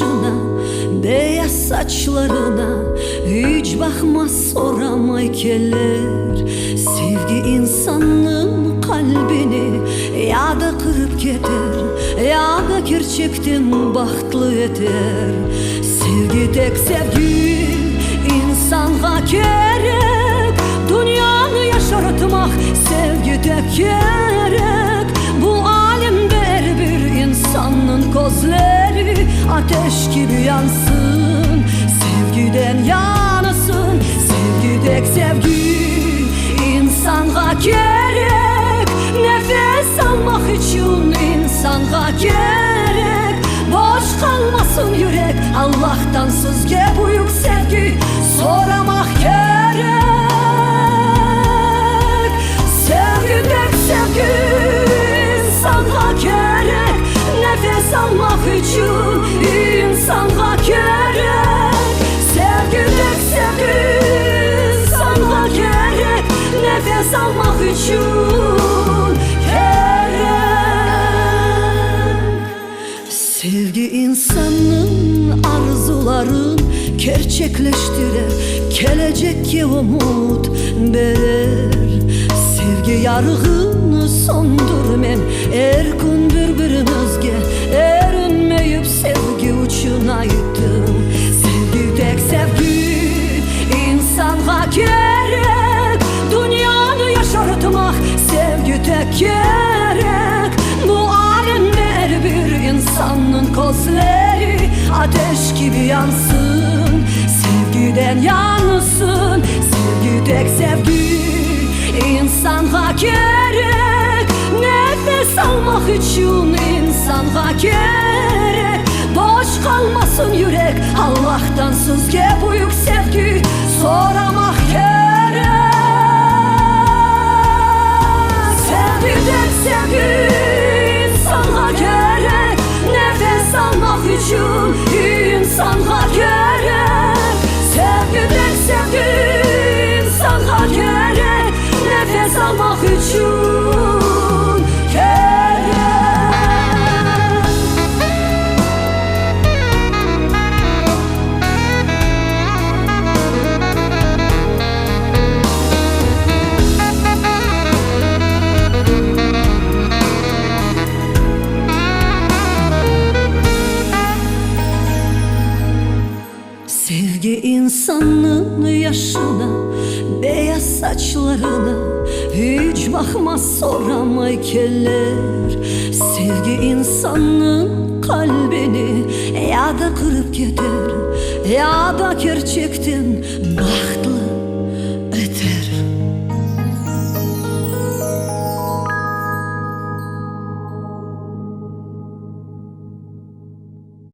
yaşına, beyaz saçlarına hiç bakmaz soramay keller. Sevgi insanın kalbini ya da kırıp gider, ya da gerçekten bahtlı eder. Sevgi tek sevgi insana gerek, dünyanı yaşartmak sevgi tek gerek. Bu alemde her bir insanın gözleri ateş gibi yansın, sevgiden yanasın. Sevgi tek sevgi insana gerek, nefes almak için insana gerek. Boş kalmasın yürek, Allah'tan sizge büyük sevgi soramak gerek. Sevgi tek sevgi insana gerek, nefes almak için insana gerek. Sevgi tek sevgi insana gerek, nefes almak için gerek. Sevgi insanın arzuların gerçekleştirer, gelecek umut verir. Sevgi yarığını söndürmen, her gün birbirinizge erinmeyip sevgi uçuna yıktım. Sevgi tek sevgi insana gerek, dünyanı yaşartmak sevgi tek gerek. Bu alemde her bir insanın gözleri ateş gibi yansın, sevgiden yanısın. Sevgi tek sevgi insana gerek, nefes almak için insana gerek. Boş kalmasın yürek, Allah'tan sizge büyük sevgi soramak gerek. Sevgi tek sevgi insana gerek, nefes almak için insana gerek. Sevgi tek sevgi insana gerek, nefes almak için gerek. Sevgi insanın yaşına, beyaz saçlarına hiç bakmaz soramay keller. Sevgi insanın kalbini ya da kırıp gider, ya da gerçekten bahtlı